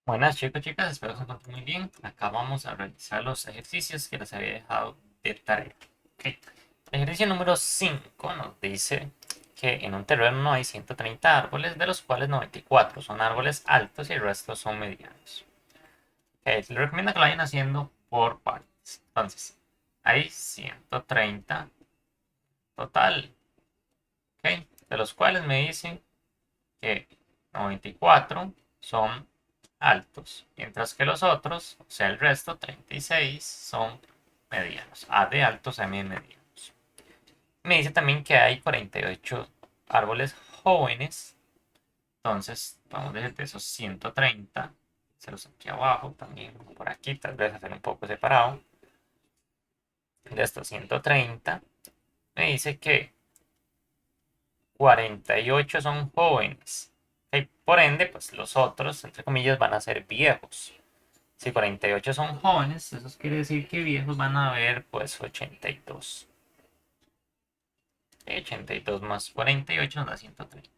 Buenas chicos, chicas, espero que se encuentren muy bien. Acá vamos a realizar los ejercicios que les había dejado de tarea. Ok. Ejercicio número 5 nos dice que en un terreno hay 130 árboles, de los cuales 94 son árboles altos y el resto son medianos. Ok, les recomiendo que lo vayan haciendo por partes. Entonces, hay 130 total, ok, de los cuales me dicen que 94 son altos, mientras que los otros, o sea el resto, 36, son medianos. A de altos, M de medianos. Me dice también que hay 48 árboles jóvenes, entonces vamos a decir de esos 130, se los aquí abajo, también por aquí, tal vez hacer un poco separado. De estos 130, me dice que 48 son jóvenes. Ok, por ende, pues los otros, entre comillas, van a ser viejos. Si 48 son jóvenes, eso quiere decir que viejos van a haber pues 82. 82 más 48 nos da 130.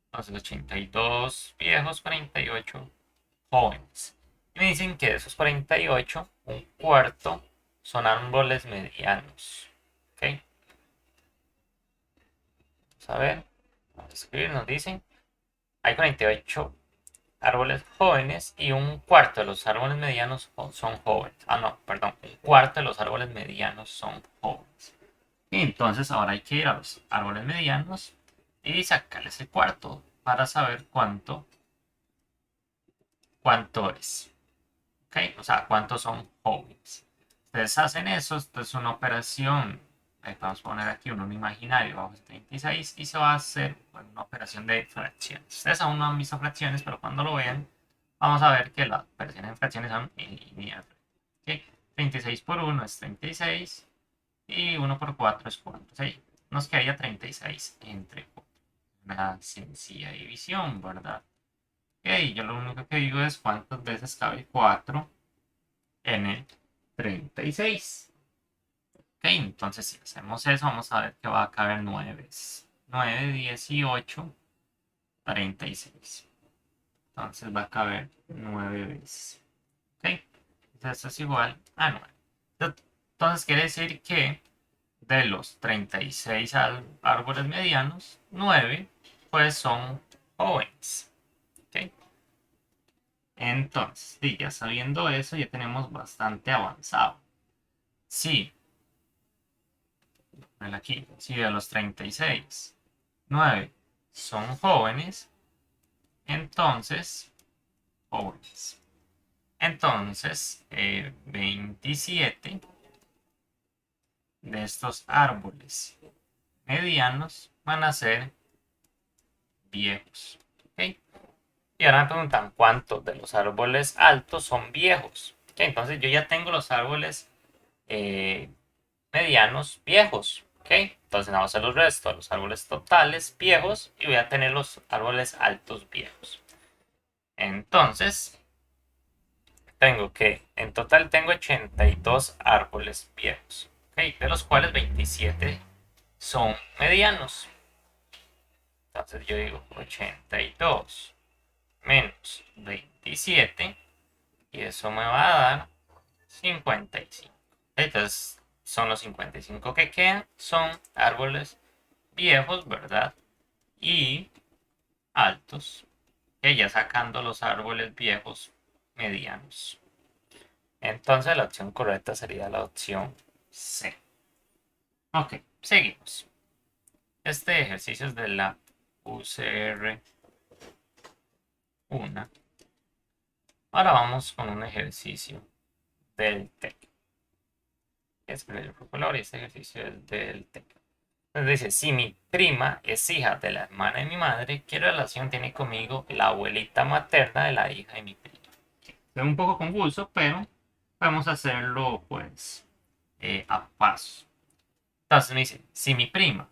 Entonces 82 viejos, 48 jóvenes. Y me dicen que de esos 48, un cuarto son árboles medianos. ¿Ok? Vamos a ver. Vamos a escribir, nos dicen. Hay 48 árboles jóvenes y un cuarto de los árboles medianos son jóvenes. Ah, no, perdón. Un cuarto de los árboles medianos son jóvenes. Y entonces ahora hay que ir a los árboles medianos y sacarles el cuarto para saber cuánto es. ¿Ok? O sea, cuántos son jóvenes. Ustedes hacen eso, esto es una operación. Vamos a poner aquí un imaginario bajo 36 y se va a hacer bueno, una operación de fracciones. Ustedes aún no han visto fracciones, pero cuando lo vean, vamos a ver que las operaciones en fracciones son en línea. ¿Ok? 36 por 1 es 36 y 1 por 4 es 4. ¿Sí? Nos quedaría 36 entre 4. Una sencilla división, ¿verdad? Ok, yo lo único que digo es cuántas veces cabe 4 en el 36. Ok, entonces si hacemos eso, vamos a ver que va a caber 9. 9, 18, 36. Entonces va a caber 9 veces. Ok, entonces esto es igual a 9. Entonces quiere decir que de los 36 árboles medianos, 9 pues son jóvenes. ¿Ok? Entonces, sí, ya sabiendo eso, ya tenemos bastante avanzado. Sí, aquí, si de los 36, 9 son jóvenes, entonces, jóvenes. Entonces, 27 de estos árboles medianos van a ser viejos. ¿Ok? Y ahora me preguntan cuántos de los árboles altos son viejos. ¿Ok? Entonces yo ya tengo los árboles eh, medianos viejos. ¿Ok? Entonces vamos a hacer los restos, los árboles totales viejos y voy a tener los árboles altos viejos. Entonces, tengo que, en total tengo 82 árboles viejos. ¿Ok? De los cuales 27 son medianos. Entonces yo digo 82 menos 27 y eso me va a dar 55. Entonces son los 55 que quedan, son árboles viejos, ¿verdad? Y altos, que ya sacando los árboles viejos medianos. Entonces la opción correcta sería la opción C. Ok, seguimos. Este ejercicio es de la UCR 1. Ahora vamos con un ejercicio del TEC. Es el color y este ejercicio es del TEC. Entonces dice, si mi prima es hija de la hermana de mi madre, ¿qué relación tiene conmigo la abuelita materna de la hija de mi prima? Es un poco confuso, pero vamos a hacerlo pues a paso. Entonces me dice, si mi prima,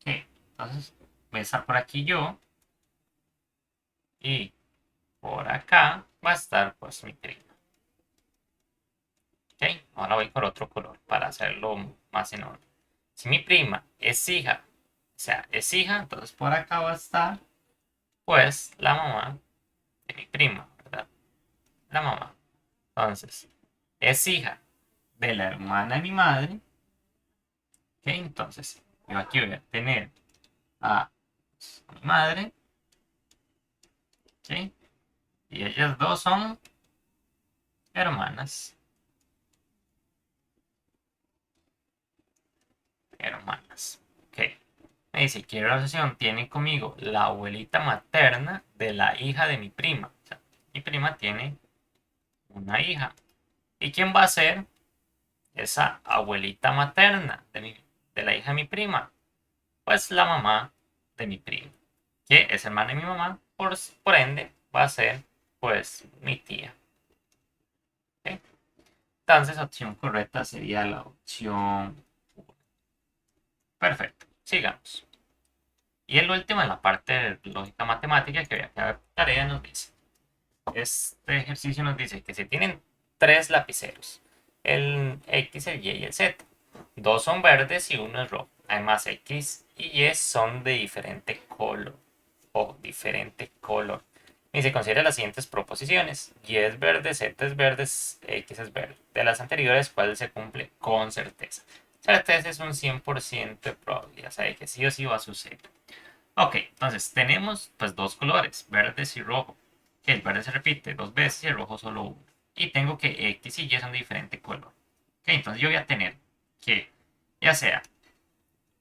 ¿qué? Entonces voy a estar por aquí yo y por acá va a estar pues mi prima. ¿Ok? Ahora voy por otro color para hacerlo más enorme. Si mi prima es hija, o sea, es hija, entonces por acá va a estar pues la mamá de mi prima, ¿verdad? la mamá. Entonces, es hija de la hermana de mi madre. ¿Ok? Entonces, yo aquí voy a tener a mi madre. ¿Ok? Y ellas dos son hermanas. Hermanas. Ok. Me dice, ¿qué relación tiene conmigo la abuelita materna de la hija de mi prima? O sea, mi prima tiene una hija. ¿Y quién va a ser esa abuelita materna de la hija de mi prima? Pues la mamá de mi prima, que es hermana de mi mamá, por ende va a ser pues mi tía. ¿Ok? Entonces, opción correcta sería la opción 1. Perfecto, sigamos. Y el último, en la parte de lógica matemática que había que dar tarea, nos dice, este ejercicio nos dice que si tienen tres lapiceros, el X, el Y y el Z, dos son verdes y uno es rojo. Además, X y Y son de diferente color o diferente color. Y se considera las siguientes proposiciones. Y es verde, Z es verde, X es verde. De las anteriores, ¿cuál se cumple con certeza? Certeza es un 100% de probabilidad. Sabe que sí o sí va a suceder. Ok, entonces tenemos pues dos colores, verdes y rojo. Que el verde se repite dos veces y el rojo solo uno. Y tengo que X y Y son de diferente color. Ok, entonces yo voy a tener que ya sea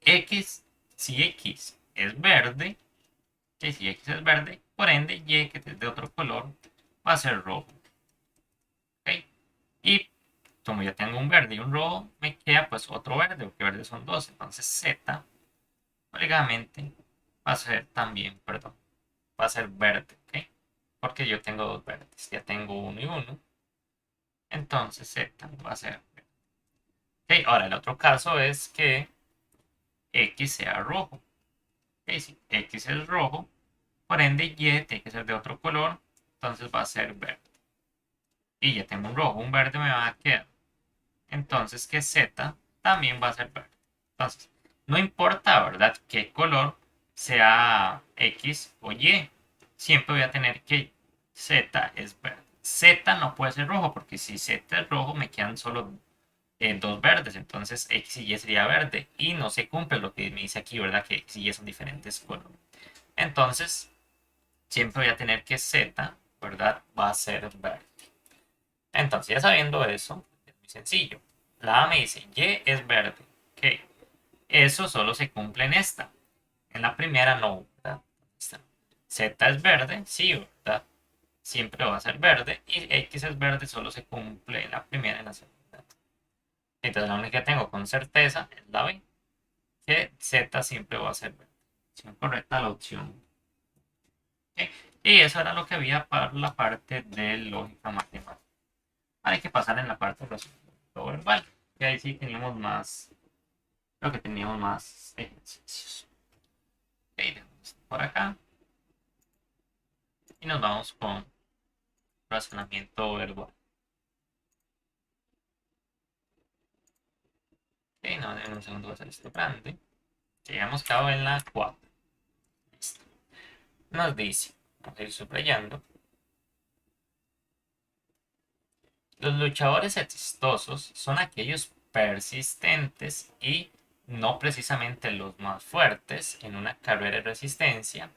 X, si X es verde, que si X es verde, por ende Y que es de otro color va a ser rojo. ¿Ok? Y como ya tengo un verde y un rojo, me queda pues otro verde, porque verde son dos. Entonces Z, obligadamente, va a ser también, perdón, va a ser verde. ¿Ok? Porque yo tengo dos verdes, ya tengo uno y uno. Entonces Z va a ser verde. ¿Ok? Ahora el otro caso es que X sea rojo. ¿Ok? Si X es rojo, por ende Y tiene que ser de otro color, entonces va a ser verde. Y ya tengo un rojo, un verde me va a quedar. Entonces que Z también va a ser verde. Entonces, no importa, ¿verdad?, qué color sea X o Y. Siempre voy a tener que Z es verde. Z no puede ser rojo porque si Z es rojo me quedan solo dos verdes. Entonces X y Y sería verde. Y no se cumple lo que me dice aquí, ¿verdad? Que X y Y son diferentes colores. Entonces, siempre voy a tener que Z, ¿verdad?, va a ser verde. Entonces, ya sabiendo eso, es muy sencillo. La A me dice, Y es verde. Ok. Eso solo se cumple en esta. En la primera no, ¿verdad? Z es verde, sí, ¿verdad? Siempre va a ser verde. Y X es verde, solo se cumple en la primera y en la segunda. Entonces, la única que tengo con certeza es la B, que Z siempre va a ser verde. Opción correcta, la opción. ¿Ok? Y eso era lo que había para la parte de lógica matemática. Hay que pasar en la parte de razonamiento verbal. Y ahí sí teníamos más, creo que teníamos más ejercicios. Ok, dejamos por acá. Y nos vamos con razonamiento verbal. Ok, no, en un segundo va a ser esto grande. Llegamos cabo en la 4. Listo. Nos dice, vamos a ir subrayando. Los luchadores exitosos son aquellos persistentes y no precisamente los más fuertes en una carrera de resistencia,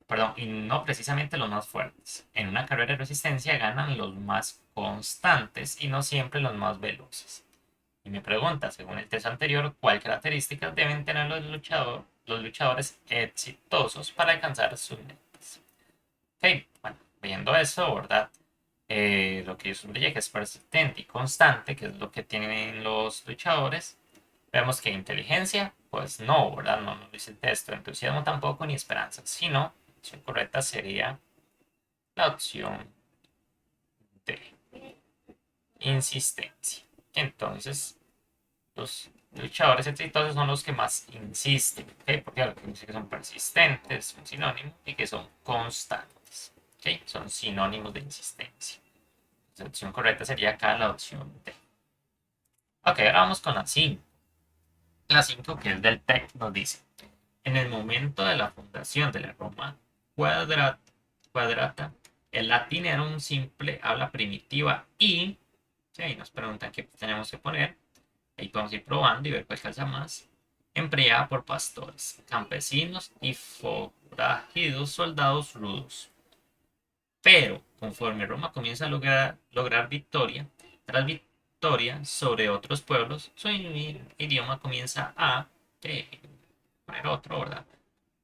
perdón, y no precisamente los más fuertes. En una carrera de resistencia ganan los más constantes y no siempre los más veloces. Y me pregunta, según el test anterior, ¿cuál características deben tener los luchadores exitosos para alcanzar sus metas? Ok, bueno, viendo eso, ¿verdad? Lo que yo subrayé que es persistente y constante, que es lo que tienen los luchadores. Vemos que inteligencia, pues no, ¿verdad? No nos dice el texto. Entusiasmo tampoco, ni esperanza. Sino, la opción correcta sería la opción de insistencia. Entonces, los luchadores exitosos son los que más insisten, ¿ok? Porque algo que dice que son persistentes, un sinónimo, y que son constantes, ¿ok? Son sinónimos de insistencia. La opción correcta sería acá la opción D. Ok, ahora vamos con la 5. La 5, que es del TEC, nos dice: en el momento de la fundación de la Roma cuadrata, el latín era un simple habla primitiva y, sí, nos preguntan qué tenemos que poner. Ahí podemos ir probando y ver cuál calza más. Empleada por pastores, campesinos y forajidos soldados rudos. Pero conforme Roma comienza a lograr victoria, tras victoria sobre otros pueblos, su idioma comienza a poner otro, ¿verdad?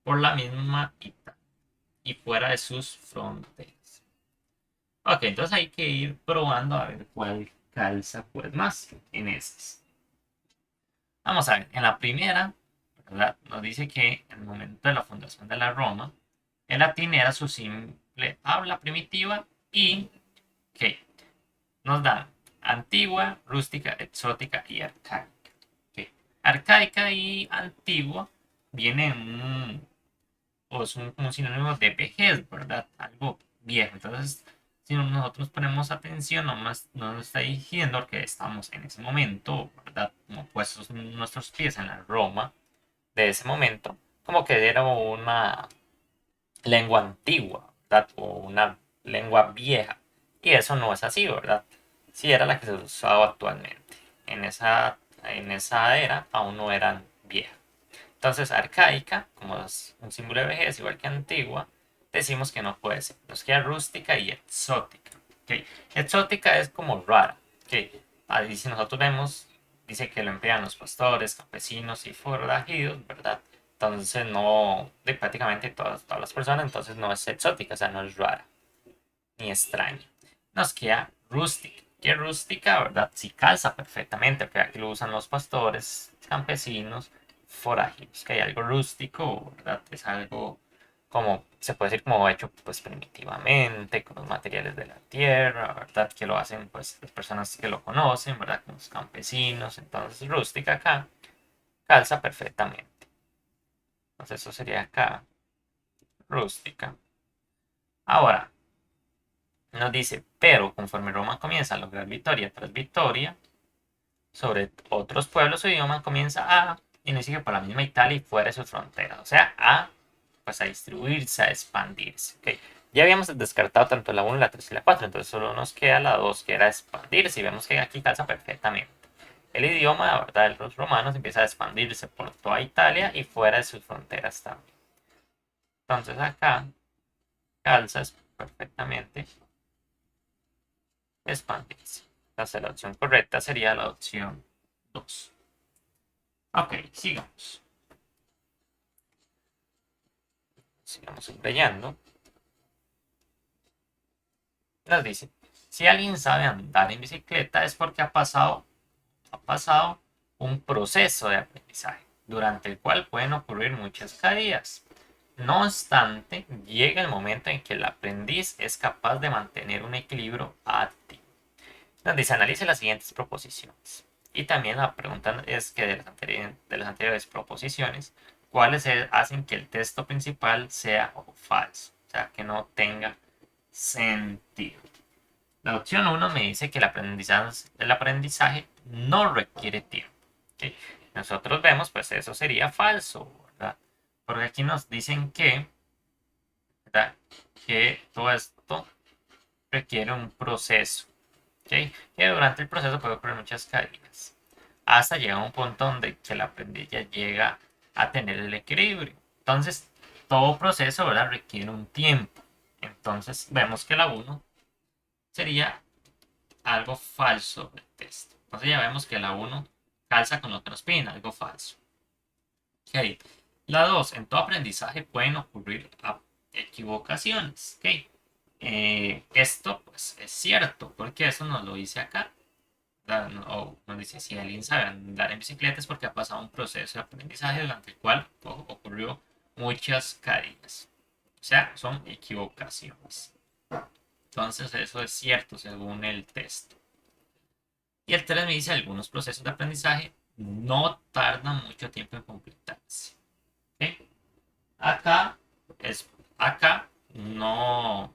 Por la misma Italia y fuera de sus fronteras. Ok, entonces hay que ir probando a ver cuál calza pues más en esas. Vamos a ver, en la primera, ¿verdad? Nos dice que en el momento de la fundación de la Roma, el latín era su simple habla primitiva y que nos dan antigua, rústica, exótica y arcaica. Ok. Arcaica y antigua vienen o es un sinónimo de vejez, ¿verdad? Algo viejo. Entonces, si nosotros ponemos atención, no nos está diciendo que estamos en ese momento, ¿verdad? Como puestos nuestros pies en la Roma de ese momento, como que era una lengua antigua, ¿verdad? O una lengua vieja. Y eso no es así, ¿verdad? Sí era la que se usaba actualmente. En esa era aún no eran viejas. Entonces, arcaica, como es un símbolo de vejez, igual que antigua, decimos que no puede ser. Nos queda rústica y exótica. ¿Okay? Exótica es como rara. ¿Okay? Ahí si nosotros vemos, dice que lo emplean los pastores, campesinos y forajidos, ¿verdad? Entonces no, de prácticamente todas las personas, entonces no es exótica, o sea, no es rara ni extraña. Nos queda rústica. Que rústica, ¿verdad? Sí calza perfectamente, porque aquí lo usan los pastores, campesinos, forágidos. Que hay algo rústico, ¿verdad? Es algo como, se puede decir como hecho pues primitivamente, con los materiales de la tierra, ¿verdad? Que lo hacen pues las personas que lo conocen, ¿verdad? Con los campesinos. Entonces rústica acá calza perfectamente. Entonces eso sería acá, rústica. Ahora, nos dice, pero conforme Roma comienza a lograr victoria tras victoria sobre otros pueblos, su idioma comienza a iniciar por la misma Italia y fuera de sus fronteras. O sea, pues a distribuirse, a expandirse. ¿Okay? Ya habíamos descartado tanto la 1, la 3 y la 4, entonces solo nos queda la 2, que era expandirse, y vemos que aquí calza perfectamente. El idioma, la verdad, de los romanos empieza a expandirse por toda Italia y fuera de sus fronteras también. Entonces acá calza perfectamente expandirse. Entonces la opción correcta sería la opción 2. Ok, sigamos. Sigamos subrayando. Nos dice, si alguien sabe andar en bicicleta es porque ha pasado un proceso de aprendizaje, durante el cual pueden ocurrir muchas caídas. No obstante, llega el momento en que el aprendiz es capaz de mantener un equilibrio activo. Nos dice, analice las siguientes proposiciones. Y también la pregunta es que de las anteriores proposiciones, ¿cuáles hacen que el texto principal sea falso? O sea, que no tenga sentido. La opción 1 me dice que el aprendizaje no requiere tiempo. ¿Okay? Nosotros vemos, pues eso sería falso, ¿verdad? Porque aquí nos dicen ¿verdad? Que todo esto requiere un proceso. ¿Okay? Que durante el proceso puede ocurrir muchas caídas. Hasta llegar a un punto donde que el aprendiz ya llega a tener el equilibrio. Entonces, todo proceso, ¿verdad? Requiere un tiempo. Entonces, vemos que la 1 sería algo falso del texto. Entonces ya vemos que la 1 calza con lo que nos piden, algo falso. Okay. La 2, en todo aprendizaje pueden ocurrir equivocaciones. Okay. Esto pues es cierto, porque eso nos lo dice acá. O nos dice, si alguien sabe andar en bicicleta es porque ha pasado un proceso de aprendizaje durante el cual ocurrió muchas caídas. O sea, son equivocaciones. Entonces eso es cierto según el texto. Y el 3 me dice, algunos procesos de aprendizaje no tardan mucho tiempo en completarse. ¿Ok? Acá, acá no.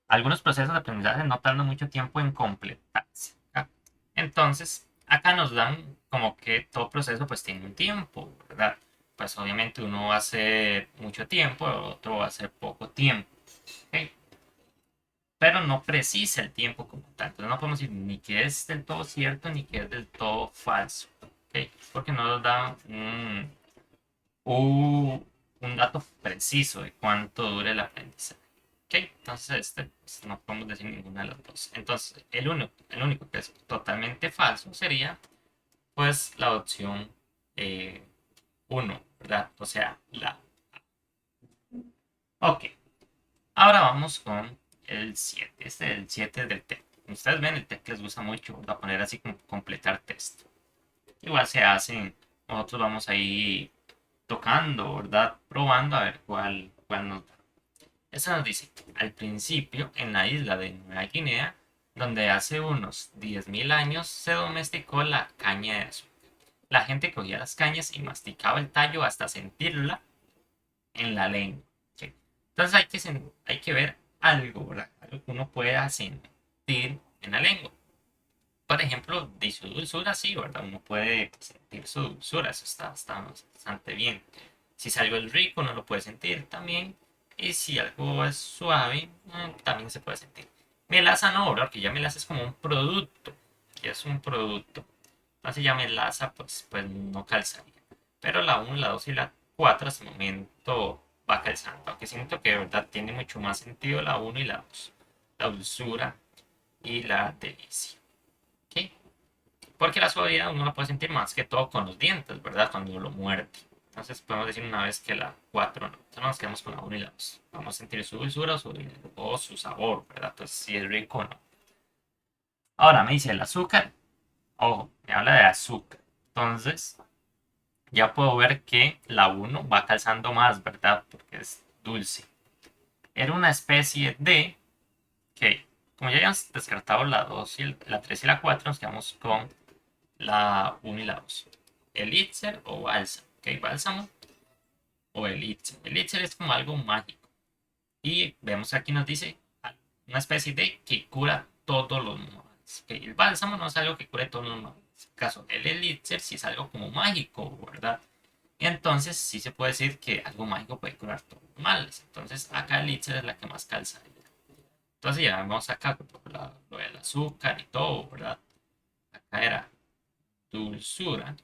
Algunos procesos de aprendizaje no tardan mucho tiempo en completarse. ¿Ok? Entonces, acá nos dan como que todo proceso pues tiene un tiempo, ¿verdad? pues obviamente uno va a hacer mucho tiempo, el otro va a hacer poco tiempo. ¿Ok? Pero no precisa el tiempo como tal. Entonces no podemos decir ni que es del todo cierto ni que es del todo falso. ¿Ok? Porque no nos da un dato preciso de cuánto dura el aprendizaje. ¿Ok? Entonces pues, no podemos decir ninguna de las dos. Entonces el único que es totalmente falso sería pues la opción 1, ¿verdad? O sea, la... Ok, ahora vamos con el 7. Este es el 7 del TEC. Como ustedes ven, el TEC les gusta mucho. Va a poner así como completar texto. Igual se hacen. Nosotros vamos ahí tocando, ¿verdad? Probando a ver cuál nos da. Esa nos dice, al principio, en la isla de Nueva Guinea, donde hace unos 10.000 años se domesticó la caña de azúcar. La gente cogía las cañas y masticaba el tallo hasta sentirla en la lengua. ¿Sí? Entonces hay que ver algo, ¿verdad? Algo que uno pueda sentir en la lengua. Por ejemplo, de su dulzura, sí, ¿verdad? Uno puede sentir su dulzura, eso está bastante bien. Si es algo es rico, uno lo puede sentir también. Y si algo es suave, también se puede sentir. Melaza no, ¿verdad? Porque ya melaza es como un producto. Ya es un producto. Entonces ya melaza, pues no calzaría. Pero la uno, la 2 y la 4 hasta el momento va calzando. Aunque siento que de verdad tiene mucho más sentido la uno y la 2. La dulzura y la delicia. ¿Ok? Porque la suavidad uno la puede sentir más que todo con los dientes, ¿verdad? Cuando lo muerde. Entonces podemos decir una vez que la 4 no. Entonces nos quedamos con la uno y la 2. Vamos a sentir su dulzura o su sabor, ¿verdad? Entonces si es rico o no. Ahora me dice el azúcar. Ojo, me habla de azúcar. Entonces ya puedo ver que la uno va calzando más, ¿verdad? Porque es dulce. Era una especie de... Ok, como ya habíamos descartado la 2 y la 3 y la 4, nos quedamos con la uno y la 2. Elixir o bálsamo. Ok, bálsamo o elixir. Elixir es como algo mágico. Y vemos aquí nos dice una especie de que cura todos los males. Ok, el bálsamo no es algo que cure todos los males. En este caso, el elixir sí es algo como mágico, ¿verdad? Entonces sí se puede decir que algo mágico puede curar todos los males. Entonces acá elixir es la que más calza. Entonces ya vemos acá lo del azúcar y todo, ¿verdad? Acá era dulzura.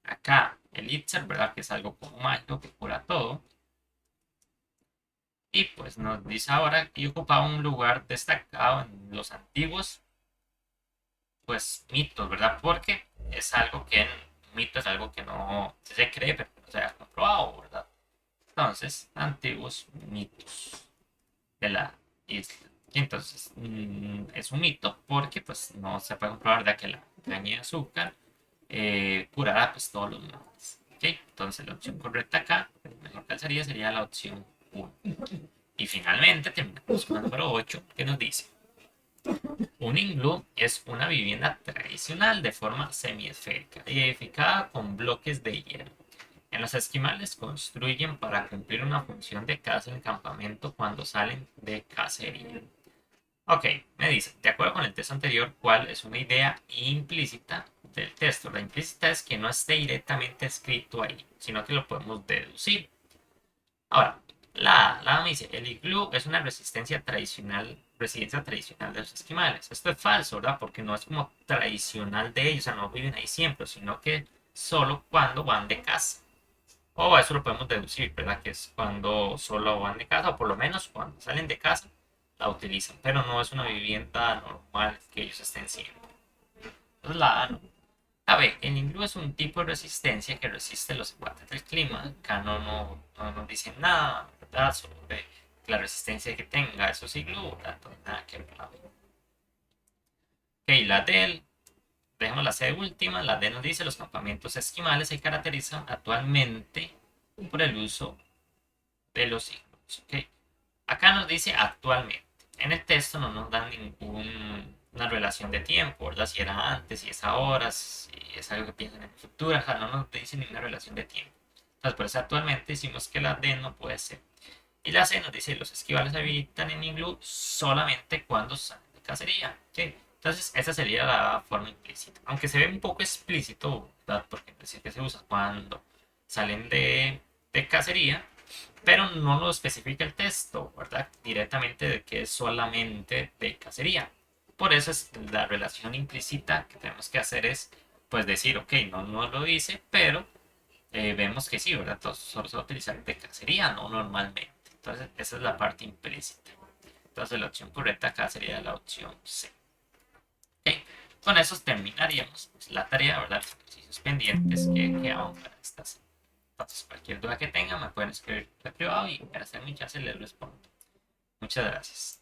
Acá elixir, ¿verdad? Que es algo como mágico que cura todo. Y pues nos dice ahora que ocupaba un lugar destacado en los antiguos, pues mitos, ¿verdad? Porque es algo que en mito es algo que no se cree, pero no se ha comprobado, ¿verdad? Entonces, antiguos mitos de la isla. Y entonces es un mito porque pues no se puede comprobar de que la caña de azúcar curará pues todos los males. ¿Ok? Entonces la opción correcta acá, mejor calzaría, sería la opción 1. Y finalmente terminamos con la número 8 que nos dice, un iglú es una vivienda tradicional de forma semiesférica y edificada con bloques de hielo. En los esquimales construyen para cumplir una función de casa en campamento cuando salen de cacería. Ok, me dice, de acuerdo con el texto anterior, ¿cuál es una idea implícita del texto? La implícita es que no esté directamente escrito ahí, sino que lo podemos deducir. Ahora, la me dice, el iglú es una residencia tradicional de los esquimales. Esto es falso, ¿verdad? Porque no es como tradicional de ellos, o sea, no viven ahí siempre, sino que solo cuando van de caza. O eso lo podemos deducir, ¿verdad? Que es cuando solo van de casa, o por lo menos cuando salen de casa, la utilizan. Pero no es una vivienda normal que ellos estén siempre. Entonces la A no. A ver, el iglú es un tipo de resistencia que resiste los embates del clima. Acá no nos dicen nada, ¿verdad? Sobre la resistencia que tenga esos iglú, ¿verdad? No hay nada que ver. Ok, la D, dejemos la C de última. La D nos dice los campamentos esquimales se caracterizan actualmente por el uso de los iglús. ¿Ok? Acá nos dice actualmente. En el texto no nos dan ninguna relación de tiempo, ¿verdad? Si era antes, si es ahora, si es algo que piensan en el futuro, ajá, no nos dice ninguna relación de tiempo. Entonces, por eso actualmente decimos que la D no puede ser. Y la C nos dice los esquivales habitan en iglú solamente cuando salen de cacería. ¿Sí? Entonces, esa sería la forma implícita. Aunque se ve un poco explícito, ¿verdad? Porque decir que se usa cuando salen de cacería, pero no lo especifica el texto, ¿verdad? Directamente de que es solamente de cacería. Por eso es la relación implícita que tenemos que hacer es, pues decir, ok, no lo dice, pero vemos que sí, ¿verdad? Entonces, solo se va a utilizar de cacería, no normalmente. Entonces, esa es la parte implícita. Entonces, la opción correcta acá sería la opción C. Ok, con eso terminaríamos pues, la tarea, ¿verdad? Los ejercicios pendientes que quedaban para estas. Entonces, cualquier duda que tengan me pueden escribir por privado y para hacer mi chance les respondo. Muchas gracias.